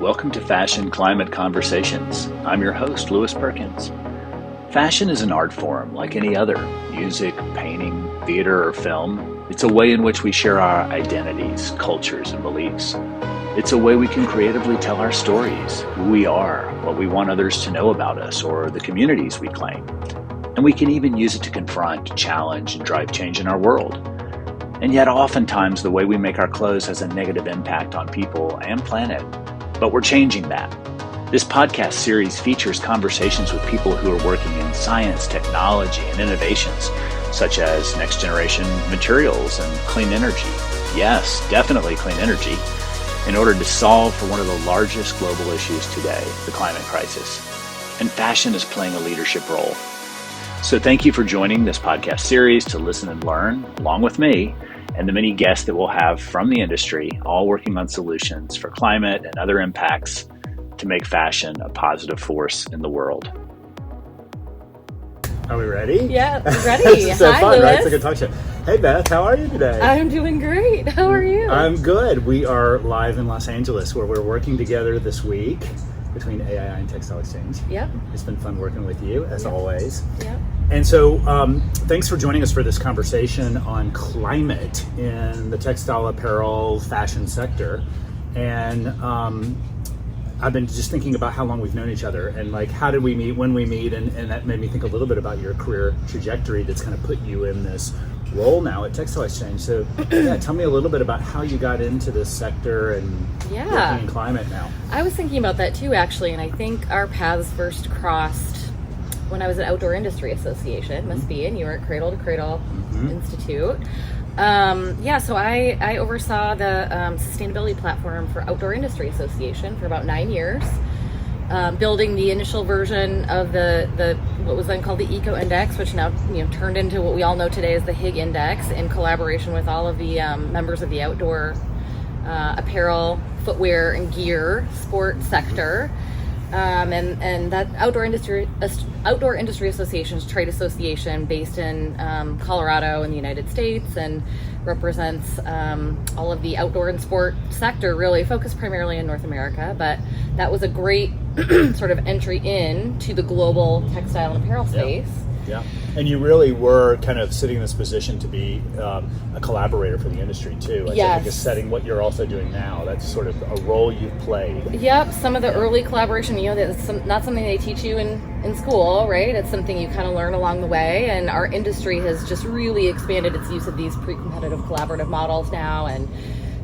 welcome to Fashion Climate Conversations. I'm your host, Louis Perkins. Fashion is an art form like any other, music, painting, theater, or film. It's a way in which we share our identities, cultures, and beliefs. It's a way we can creatively tell our stories, who we are, what we want others to know about us, or the communities we claim. And we can even use it to confront, challenge, and drive change in our world. And yet oftentimes the way we make our clothes has a negative impact on people and planet. But we're changing that. This podcast series features conversations with people who are working in science, technology, and innovations, such as next generation materials and clean energy. Yes, definitely clean energy, in order to solve for one of the largest global issues today, the climate crisis. And fashion is playing a leadership role. So thank you for joining this podcast series to listen and learn, along with me, and the many guests that we'll have from the industry, all working on solutions for climate and other impacts to make fashion a positive force in the world. Are we ready? Yeah, ready. This is so Hi, fun, Louis. right? It's a good talk show. Hey, Beth, how are you today? I'm doing great. How are you? I'm good. We are live in Los Angeles, where we're working together this week between AII and Textile Exchange. Yep. It's been fun working with you, as always. Yep. And so thanks for joining us for this conversation on climate in the textile, apparel, fashion sector. And I've been just thinking about how long we've known each other and like how did we meet, when we meet, and that made me think a little bit about your career trajectory that's kind of put you in this role now at Textile Exchange. So yeah, tell me a little bit about how you got into this sector and working in climate now. I was thinking about that too, actually, and I think our paths first crossed when I was at Outdoor Industry Association, must be, and you were at Cradle to Cradle Institute. So I oversaw the sustainability platform for Outdoor Industry Association for about 9 years, building the initial version of the what was then called the Eco Index, which now turned into what we all know today as the Hig Index, in collaboration with all of the members of the outdoor apparel, footwear, and gear sport sector. And that Outdoor Industry Association's trade association based in Colorado in the United States, and represents all of the outdoor and sport sector, really focused primarily in North America. But that was a great sort of entry in to the global textile and apparel space. Yeah. And you really were kind of sitting in this position to be a collaborator for the industry too. I think is setting what you're also doing now. That's sort of a role you've played. Yep. Some of the early collaboration, that's not something they teach you in school, right? It's something you kind of learn along the way. And our industry has just really expanded its use of these pre-competitive collaborative models now. And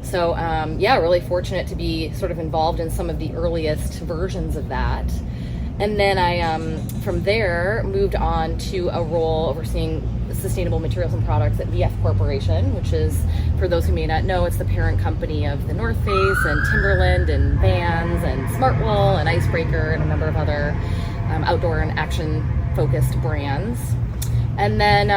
so, really fortunate to be sort of involved in some of the earliest versions of that. And then I, from there, moved on to a role overseeing sustainable materials and products at VF Corporation, which is, for those who may not know, it's the parent company of the North Face and Timberland and Vans and Smartwool and Icebreaker and a number of other outdoor and action-focused brands. And then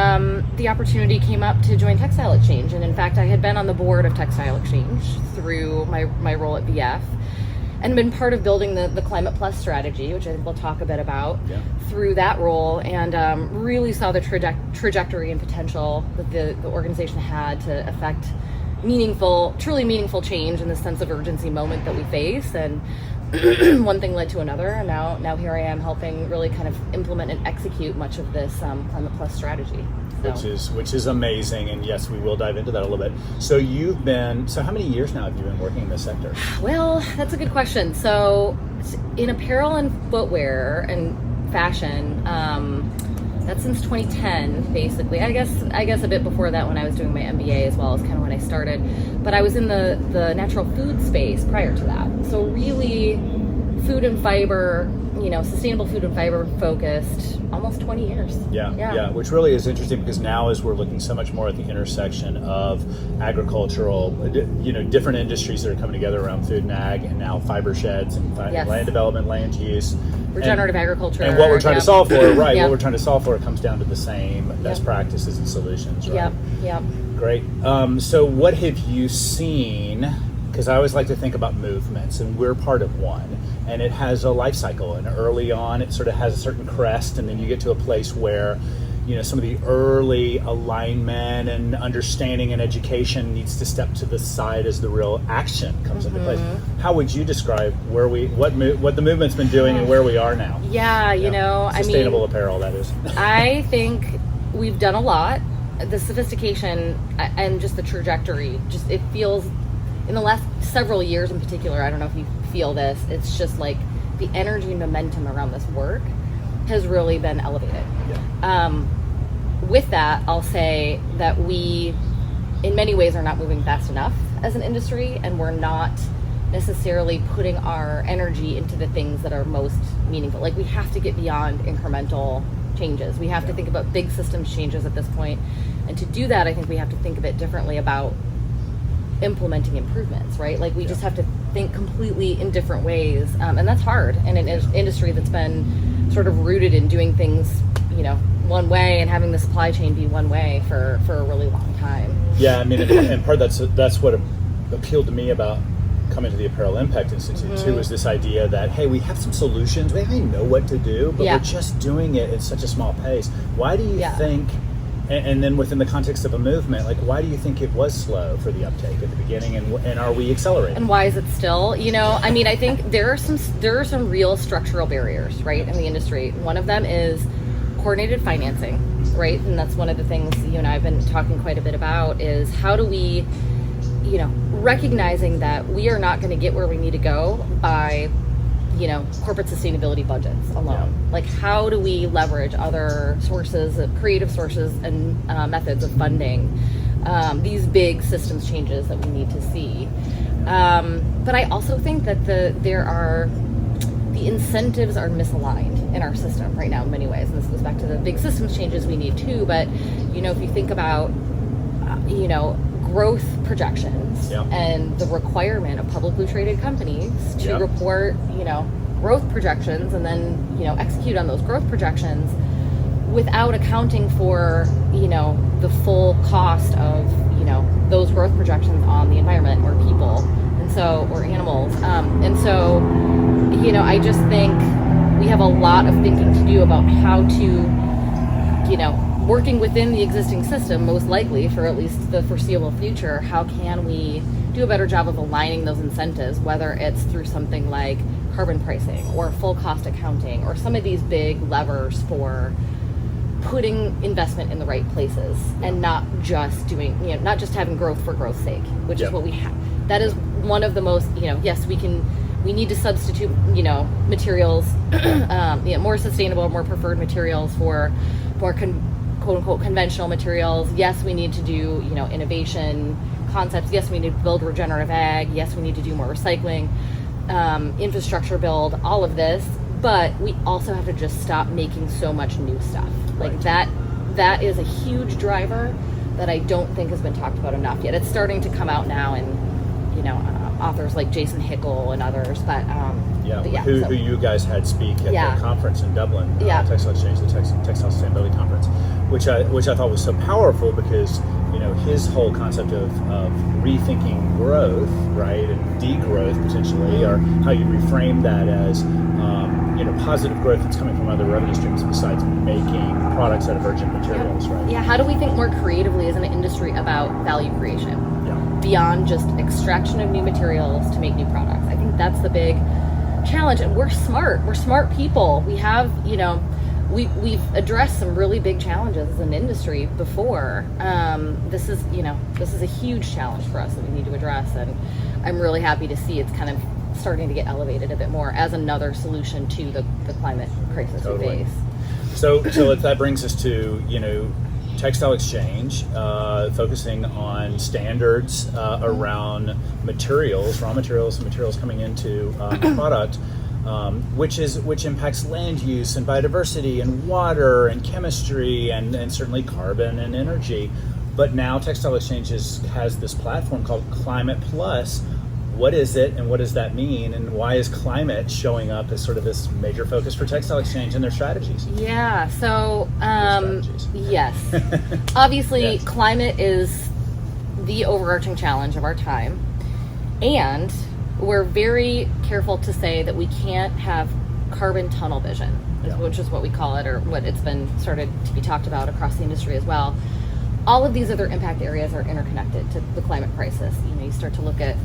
the opportunity came up to join Textile Exchange. And in fact, I had been on the board of Textile Exchange through my role at VF, and been part of building the Climate Plus strategy, which I think we'll talk a bit about, through that role, and really saw the trajectory and potential that the organization had to affect truly meaningful change in the sense of urgency moment that we face. And one thing led to another, and now here I am helping really kind of implement and execute much of this Climate Plus strategy. Which is amazing, and yes, we will dive into that a little bit. So how many years now have you been working in this sector? Well, that's a good question. So in apparel and footwear and fashion, that's since 2010, basically. I guess a bit before that when I was doing my MBA as well, is kind of when I started. But I was in the natural food space prior to that. So really food and fiber, sustainable food and fiber focused, almost 20 years. Yeah, which really is interesting, because now as we're looking so much more at the intersection of agricultural, different industries that are coming together around food and ag, and now fiber sheds and land development, land use. Regenerative agriculture. And what we're trying to solve for, right, what we're trying to solve for, it comes down to the same best practices and solutions, right? Yep. Great. So what have you seen? Because I always like to think about movements, and we're part of one, and it has a life cycle, and early on it sort of has a certain crest, and then you get to a place where some of the early alignment and understanding and education needs to step to the side as the real action comes into place. How would you describe what the movement's been doing and where we are now? Sustainable apparel, that is. I think we've done a lot. The sophistication and just the trajectory, it feels in the last several years in particular, I don't know if you feel this, it's just like the energy and momentum around this work has really been elevated. With that, I'll say that we, in many ways, are not moving fast enough as an industry, and we're not necessarily putting our energy into the things that are most meaningful. Like, we have to get beyond incremental changes. We have to think about big systems changes at this point. And to do that, I think we have to think a bit differently about implementing improvements, right? Like, we just have to think completely in different ways. And that's hard in an industry that's been sort of rooted in doing things, one way and having the supply chain be one way for a really long time. Yeah, I mean, and part of that's what appealed to me about coming to the Apparel Impact Institute too, is this idea that, hey, we have some solutions, we know what to do, but we're just doing it at such a small pace. Why do you think, and then within the context of a movement, like, why do you think it was slow for the uptake at the beginning, and are we accelerating? And why is it still? I think there are some real structural barriers, right, in the industry. One of them is coordinated financing, right? And that's one of the things you and I have been talking quite a bit about, is how do we, recognizing that we are not going to get where we need to go by, corporate sustainability budgets alone. Like, how do we leverage other sources, creative sources and methods of funding these big systems changes that we need to see? But I also think that the incentives are misaligned in our system right now in many ways. And this goes back to the big systems changes we need too. But, if you think about, growth projections and the requirement of publicly traded companies to report, growth projections and then, execute on those growth projections without accounting for, the full cost of, those growth projections on the environment or people or animals. I just think we have a lot of thinking to do about how to, working within the existing system, most likely for at least the foreseeable future, how can we do a better job of aligning those incentives, whether it's through something like carbon pricing or full cost accounting or some of these big levers for putting investment in the right places and not just doing, not just having growth for growth's sake, which is what we have. That is one of the most, yes, we need to substitute, materials, more sustainable, more preferred materials for quote unquote conventional materials. Yes, we need to do, innovation concepts. Yes, we need to build regenerative ag. Yes, we need to do more recycling, infrastructure build, all of this. But we also have to just stop making so much new stuff. Like that is a huge driver that I don't think has been talked about enough yet. It's starting to come out now in, authors like Jason Hickel and others, who you guys had speak at the conference in Dublin, Textile Exchange, the Textile Sustainability Conference, which I thought was so powerful because his whole concept of rethinking growth, right, and degrowth potentially, or how you reframe that as positive growth that's coming from other revenue streams besides making products out of virgin materials, right? Yeah, how do we think more creatively as an industry about value creation beyond just extraction of new materials to make new products? I think that's the big challenge, and we're smart people. We have, we've addressed some really big challenges as an industry before. This is a huge challenge for us that we need to address, and I'm really happy to see it's kind of starting to get elevated a bit more as another solution to the climate crisis we face. So that brings us to, Textile Exchange, focusing on standards around materials, raw materials, and materials coming into product, which impacts land use and biodiversity and water and chemistry and certainly carbon and energy. But now Textile Exchange has this platform called Climate Plus. What is it, and what does that mean, and why is climate showing up as sort of this major focus for Textile Exchange and their strategies? Yeah, so yes. Obviously, climate is the overarching challenge of our time, and we're very careful to say that we can't have carbon tunnel vision, which is what we call it, or what it's been started to be talked about across the industry as well. All of these other impact areas are interconnected to the climate crisis. You start to look at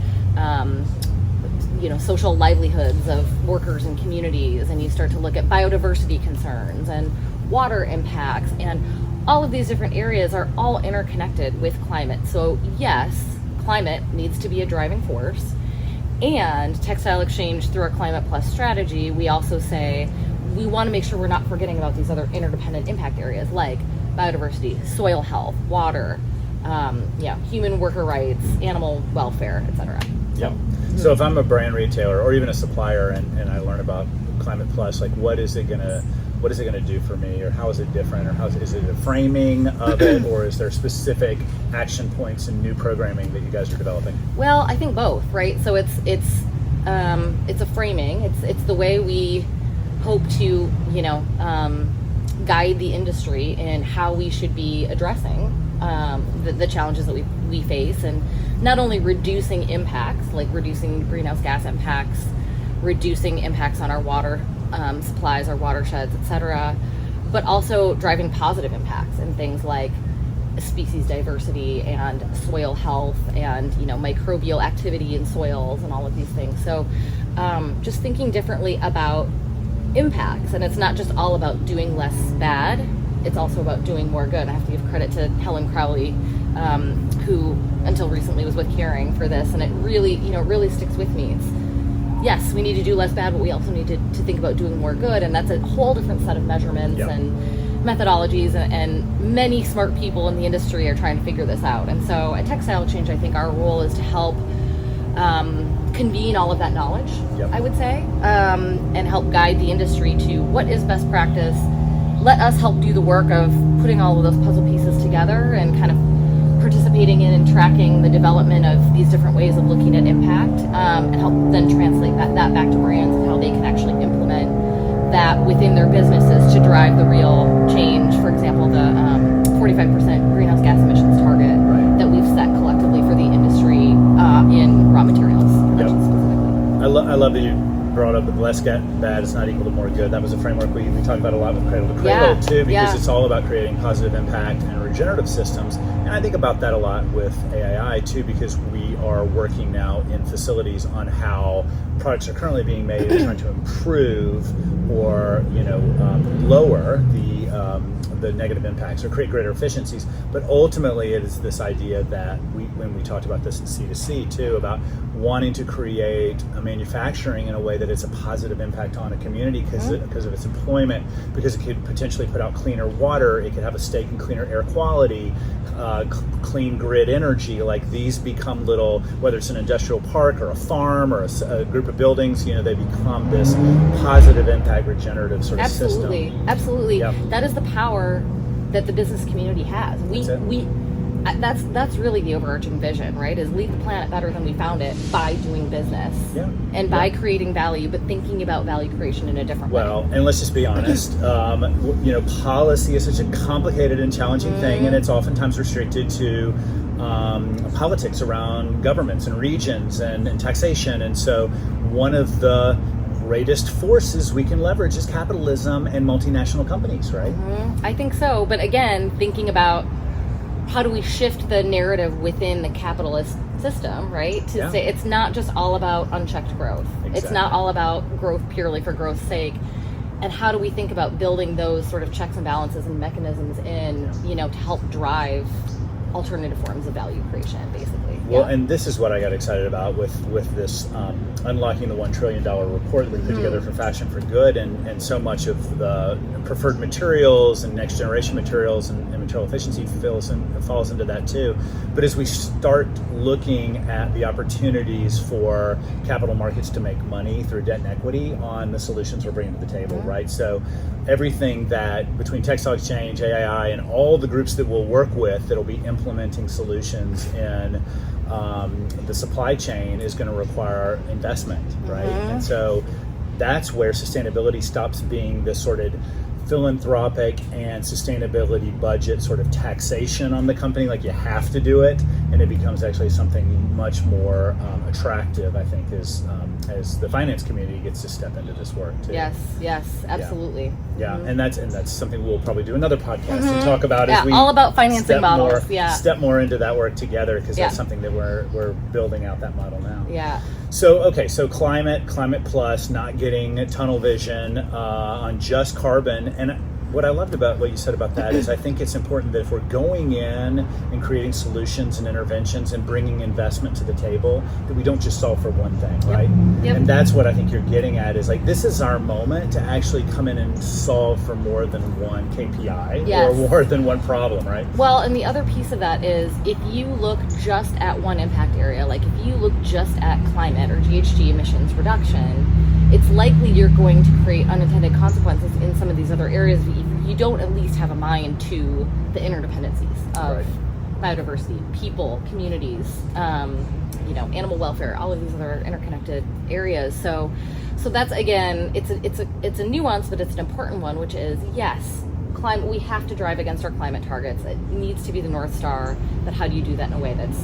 social livelihoods of workers and communities, and you start to look at biodiversity concerns and water impacts, and all of these different areas are all interconnected with climate. So yes, climate needs to be a driving force. And Textile Exchange, through our Climate Plus strategy, we also say we want to make sure we're not forgetting about these other interdependent impact areas like biodiversity, soil health, water, human worker rights, animal welfare, etc. Yeah. So if I'm a brand retailer or even a supplier and I learn about Climate Plus, like what is it gonna do for me, or how is it different, or is it a framing of it, or is there specific action points and new programming that you guys are developing? Well, I think both, right? So it's a framing. It's the way we hope to guide the industry in how we should be addressing the challenges that we face, and not only reducing impacts, like reducing greenhouse gas impacts, reducing impacts on our water supplies, our watersheds, etc., but also driving positive impacts in things like species diversity and soil health and microbial activity in soils and all of these things. So just thinking differently about impacts, and it's not just all about doing less bad, it's also about doing more good. I have to give credit to Helen Crowley, who until recently was with Caring for this, and it really sticks with me. Yes, we need to do less bad, but we also need to think about doing more good, and that's a whole different set of measurements and methodologies, and many smart people in the industry are trying to figure this out. And so at Textile Exchange, I think our role is to help convene all of that knowledge, I would say, and help guide the industry to what is best practice. Let us help do the work of putting all of those puzzle pieces together and kind of participating in and tracking the development of these different ways of looking at impact, and help then translate that back to brands and how they can actually implement that within their businesses to drive the real change. For example, the 45% greenhouse gas emissions target that we've set collectively for the industry in raw materials. I love that you brought up the less bad is not equal to more good. That was a framework we talk about a lot with Cradle to Cradle too, because it's all about creating positive impact and regenerative systems. And I think about that a lot with AII too, because we are working now in facilities on how products are currently being made and trying to improve or lower the negative impacts or create greater efficiencies. But ultimately it is this idea that when we talked about this in C2C too, about wanting to create a manufacturing in a way that it's a positive impact on a community because of its employment, because it could potentially put out cleaner water, it could have a stake in cleaner air quality, clean grid energy. Like these become little, whether it's an industrial park or a farm or a group of buildings, they become this positive impact regenerative sort of system. Absolutely. That is the power that the business community has. That's really the overarching vision, right? Is leave the planet better than we found it by doing business and by creating value, but thinking about value creation in a different way. Well, and let's just be honest, policy is such a complicated and challenging thing, and it's oftentimes restricted to politics around governments and regions and taxation. And so one of the greatest forces we can leverage is capitalism and multinational companies, right? I think so. But again, thinking about how do we shift the narrative within the capitalist system, right? To say it's not just all about unchecked growth. Exactly. It's not all about growth purely for growth's sake. And how do we think about building those sort of checks and balances and mechanisms in, to help drive alternative forms of value creation, basically. Well, and this is what I got excited about with this unlocking the $1 trillion report that we put together for Fashion for Good, and so much of the preferred materials and next generation materials and material efficiency falls into that too. But as we start looking at the opportunities for capital markets to make money through debt and equity on the solutions we're bringing to the table, right? So everything that between Textile Exchange, AII, and all the groups that we'll work with that'll be implementing solutions in the supply chain is going to require investment, right? And so that's where sustainability stops being this sort of philanthropic and sustainability budget sort of taxation on the company, like you have to do it, and it becomes actually something much more attractive, I think, as the finance community gets to step into this work too. Yes, absolutely. Yeah, and that's something we'll probably do another podcast to talk about as we all about financing models. Step more into that work together, because that's something that we're building out that model now. Yeah. So climate plus, not getting tunnel vision on just carbon. And what I loved about what you said about that is I think it's important that if we're going in and creating solutions and interventions and bringing investment to the table, that we don't just solve for one thing, right? Yep. And that's what I think you're getting at, is like, this is our moment to actually come in and solve for more than one KPI or more than one problem, right? Well, and the other piece of that is, if you look just at one impact area, like if you look just at climate or GHG emissions reduction, it's likely you're going to create unintended consequences in some of these other areas if you don't at least have a mind to the interdependencies of biodiversity, people, communities, animal welfare, all of these other interconnected areas. So that's, again, it's a nuance, but it's an important one, which is, yes, climate, we have to drive against our climate targets. It needs to be the North Star, but how do you do that in a way that's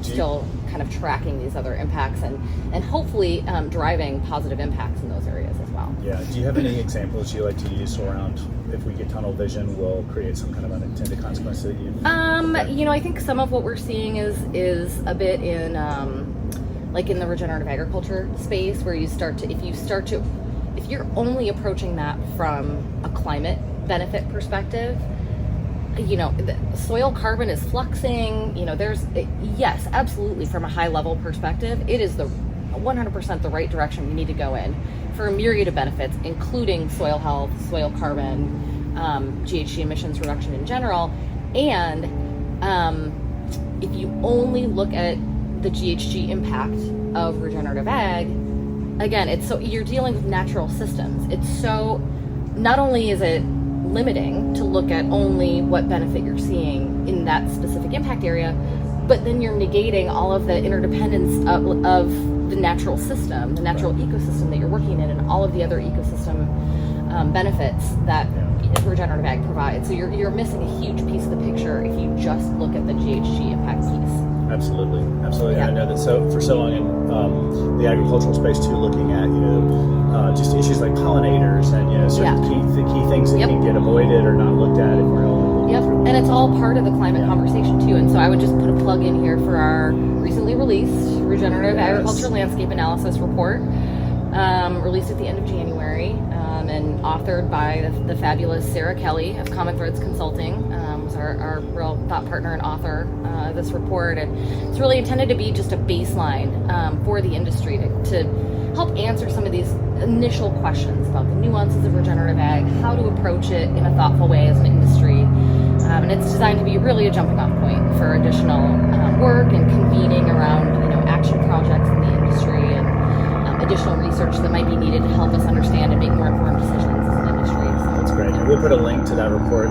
still kind of tracking these other impacts and hopefully driving positive impacts in those areas as well. Yeah. Do you have any examples you like to use around, if we get tunnel vision, will create some kind of unintended consequence that you? I think some of what we're seeing is a bit in like in the regenerative agriculture space, where if you're only approaching that from a climate benefit perspective, the soil carbon is fluxing, yes, absolutely, from a high level perspective, it is 100% the right direction we need to go in for a myriad of benefits, including soil health, soil carbon, GHG emissions reduction in general. And if you only look at the GHG impact of regenerative ag, again, you're dealing with natural systems. Not only is it limiting to look at only what benefit you're seeing in that specific impact area, but then you're negating all of the interdependence of the natural system, the natural ecosystem that you're working in, and all of the other ecosystem benefits that regenerative ag provides. So you're missing a huge piece of the picture if you just look at the GHG impact piece. Absolutely. Yeah. I know that for so long in the agricultural space too, looking at just issues like pollinators and certain key things that can get avoided or not looked at if we're all. Yep, and it's all part of the climate conversation too. And so I would just put a plug in here for our recently released Regenerative Agriculture Landscape Analysis report, released at the end of January, and authored by the fabulous Sarah Kelly of Common Threads Consulting, was our real thought partner and author of this report. And it's really intended to be just a baseline for the industry to help answer some of these initial questions about the nuances of regenerative ag, how to approach it in a thoughtful way as an industry. And it's designed to be really a jumping off point for additional work and convening around action projects in the industry and additional research that might be needed to help us understand and make more informed decisions as an industry. So, that's great. And we'll put a link to that report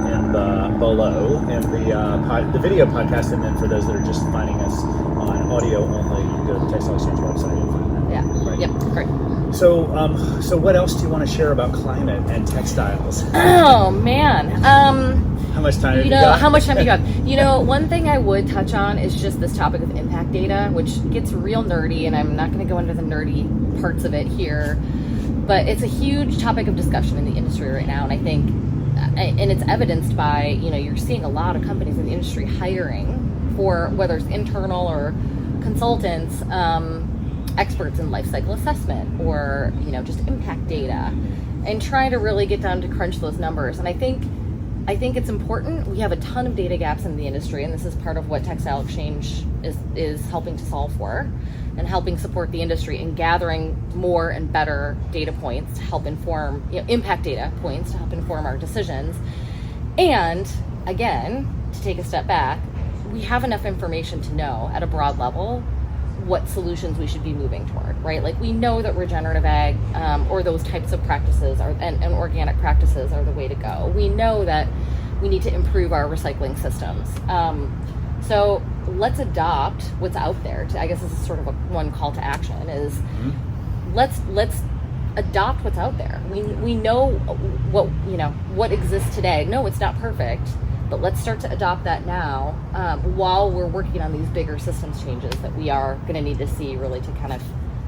below in the video podcast, and then for those that are just finding us on audio only, you can go to the Textile Exchange website and find that. Yeah. Right. Yep. Great. So what else do you want to share about climate and textiles? Oh man. How much time have you got? How much time do you have? One thing I would touch on is just this topic of impact data, which gets real nerdy, and I'm not going to go into the nerdy parts of it here, but it's a huge topic of discussion in the industry right now, and I think, and it's evidenced by, you're seeing a lot of companies in the industry hiring for, whether it's internal or consultants, experts in life cycle assessment or, just impact data, and trying to really get down to crunch those numbers. And I think it's important. We have a ton of data gaps in the industry, and this is part of what Textile Exchange is helping to solve for, and helping support the industry in gathering more and better data points to help inform, impact data points to help inform our decisions. And again, to take a step back, we have enough information to know at a broad level what solutions we should be moving toward, right? Like, we know that regenerative ag or those types of practices and organic practices are the way to go. We know that we need to improve our recycling systems. So let's adopt what's out there. I guess this is sort of one call to action is let's adopt what's out there. We know what exists today. No, it's not perfect, but let's start to adopt that now, while we're working on these bigger systems changes that we are going to need to see really to kind of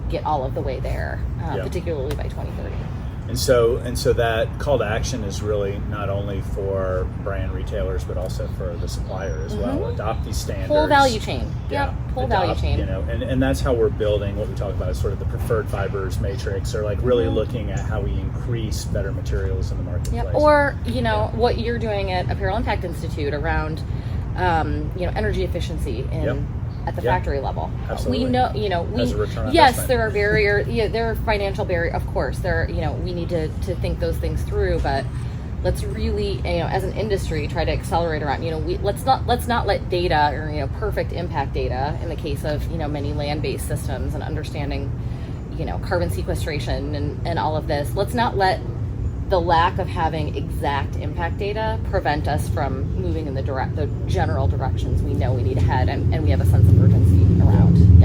get all of the way there, particularly by 2030. And so that call to action is really not only for brand retailers, but also for the supplier as well. Adopt these standards. Whole value chain. Whole value chain. And that's how we're building what we talk about as sort of the preferred fibers matrix, or like really looking at how we increase better materials in the marketplace. Or, what you're doing at Apparel Impact Institute around, energy efficiency at the factory level. Absolutely. We know, As a return on yes, investment. there are barriers. There are financial barriers. Of course, we need to think those things through. But let's really, as an industry, try to accelerate around. Let's not let data or perfect impact data in the case of many land-based systems and understanding, carbon sequestration and all of this. Let's not let the lack of having exact impact data prevent us from moving in the general directions we know we need to head, and we have a sense of urgency around.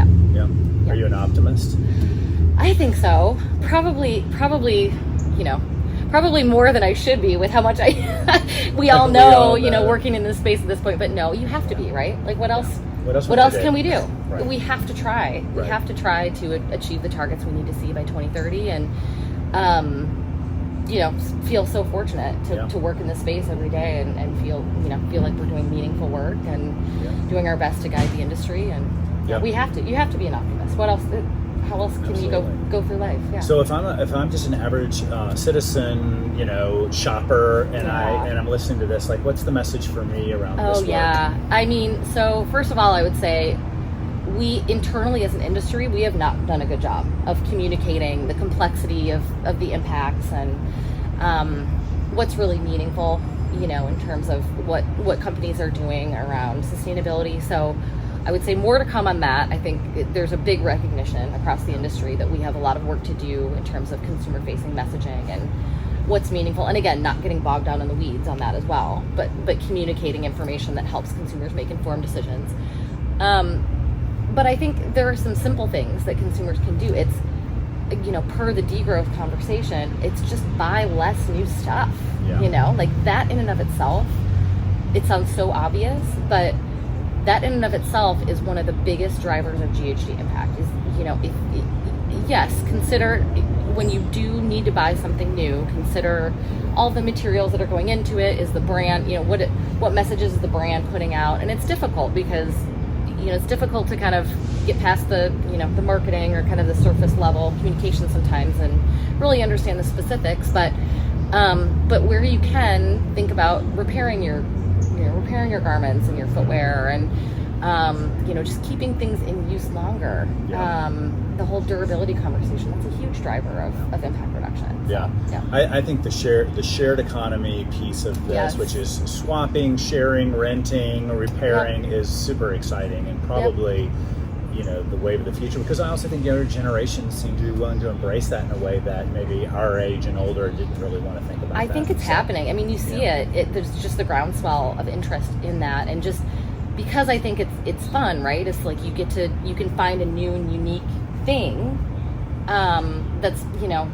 Are you an optimist? I think so. Probably more than I should be with how much we all know, working in this space at this point. But no, you have to be, right? Like what else? What else can we do? Right. We have to try. We have to try to achieve the targets we need to see by 2030, and feel so fortunate to work in this space every day and feel like we're doing meaningful work and doing our best to guide the industry. And you have to be an optimist. What else? How else can you go through life? Yeah. So if I'm just an average citizen, shopper, and I'm listening to this, like, what's the message for me around this work? I mean, so first of all, I would say, we internally as an industry, we have not done a good job of communicating the complexity of the impacts and what's really meaningful, in terms of what companies are doing around sustainability. So I would say more to come on that. I think there's a big recognition across the industry that we have a lot of work to do in terms of consumer-facing messaging and what's meaningful. And again, not getting bogged down in the weeds on that as well, but communicating information that helps consumers make informed decisions. But I think there are some simple things that consumers can do. It's, per the degrowth conversation, it's just buy less new stuff. Like that in and of itself, it sounds so obvious, but that in and of itself is one of the biggest drivers of GHG impact. Is, consider when you do need to buy something new, consider all the materials that are going into it. Is the brand, what messages is the brand putting out? And it's difficult because it's difficult to kind of get past the the marketing or kind of the surface level communication sometimes and really understand the specifics. But where you can, think about repairing your garments and your footwear and just keeping things in use longer. The whole durability conversation, that's a huge driver of impact reduction. I think the shared economy piece of this, which is swapping, sharing, renting, repairing, is super exciting and probably the wave of the future, because I also think younger generations seem to be willing to embrace that in a way that maybe our age and older didn't really want to think about. I think it's happening. I mean, you see it. There's just the groundswell of interest in that, and just because I think it's fun, right? It's like you can find a new and unique thing that's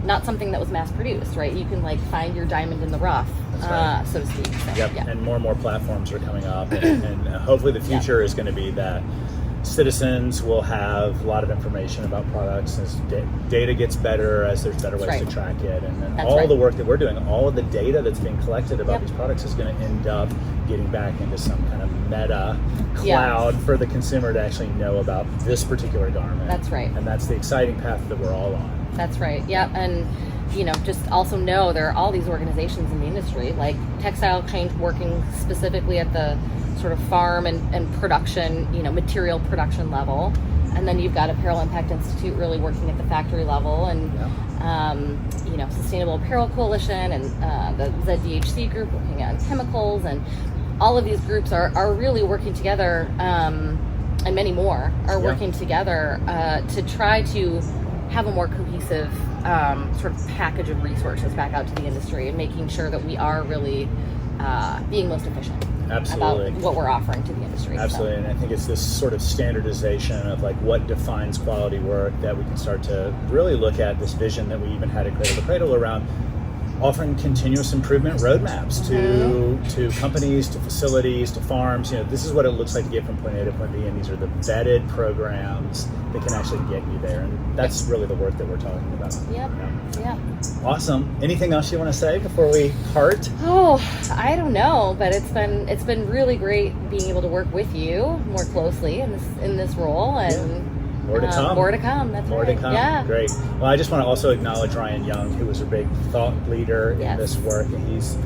not something that was mass produced, right? You can like find your diamond in the rough, so to speak. So, and more platforms are coming up, and hopefully the future is going to be that citizens will have a lot of information about products as data gets better, as there's better ways to track it, and then all the work that we're doing, all of the data that's being collected about these products is going to end up getting back into some kind of meta cloud for the consumer to actually know about this particular garment. That's right. And that's the exciting path that we're all on. That's right. And just also know there are all these organizations in the industry, like Textile Change, working specifically at the sort of farm and production, material production level. And then you've got Apparel Impact Institute really working at the factory level, and Sustainable Apparel Coalition and the ZDHC group working on chemicals, and all of these groups are really working together, and many more are working together to try to have a more cohesive sort of package of resources back out to the industry and making sure that we are really being most efficient. Absolutely. about what we're offering to the industry. Absolutely, and I think it's this sort of standardization of like what defines quality work that we can start to really look at this vision that we even had at Cradle to Cradle around offering continuous improvement roadmaps to companies, to facilities, to farms. This is what it looks like to get from point A to point B, and these are the vetted programs that can actually get you there. And that's really the work that we're talking about. Yep. Yeah. Awesome. Anything else you want to say before we part? Oh, I don't know, but it's been really great being able to work with you more closely in this role, and more to come. More to come. That's more right. to come. Yeah. Great. Well, I just want to also acknowledge Ryan Young, who was a big thought leader in this work, and he's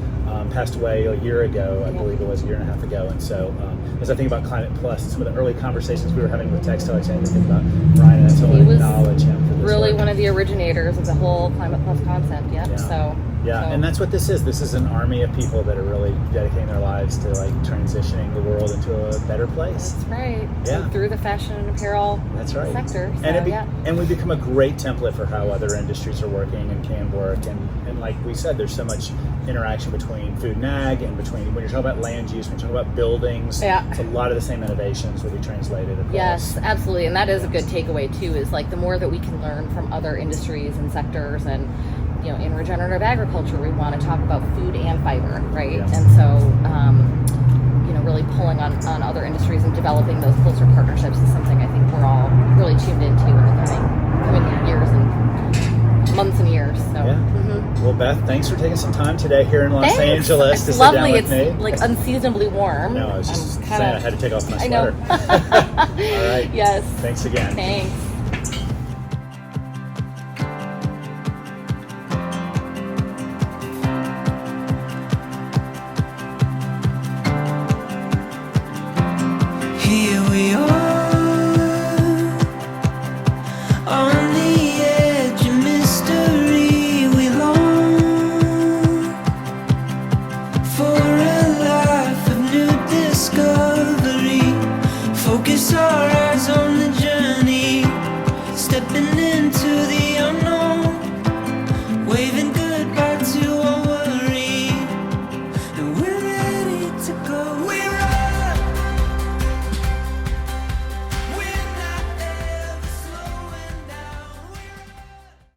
passed away a year ago. I believe it was a year and a half ago. And so, as I think about Climate Plus and some of the early conversations we were having with Textile, I think about Ryan, and so I want to acknowledge him for this really work. One of the originators of the whole Climate Plus concept. Yep. So. And that's what this is. This is an army of people that are really dedicating their lives to like transitioning the world into a better place. That's right. Yeah. And through the fashion and apparel sector. So, and we become a great template for how other industries are working and can work. And like we said, there's so much interaction between food and ag and between when you're talking about land use, when you're talking about buildings. Yeah. It's a lot of the same innovations will be translated across. Yes, absolutely. And that is a good takeaway too, is like the more that we can learn from other industries and sectors, and in regenerative agriculture, we want to talk about food and fiber, right? Yeah. And so, really pulling on other industries and developing those closer partnerships is something I think we're all really tuned into in the coming years and months and years. So, Well, Beth, thanks for taking some time today here in Los Thanks. Angeles to It's sit down lovely. with me. It's like unseasonably warm. No, I was just saying I had to take off my I know. sweater. All right. Yes. Thanks again. Thanks.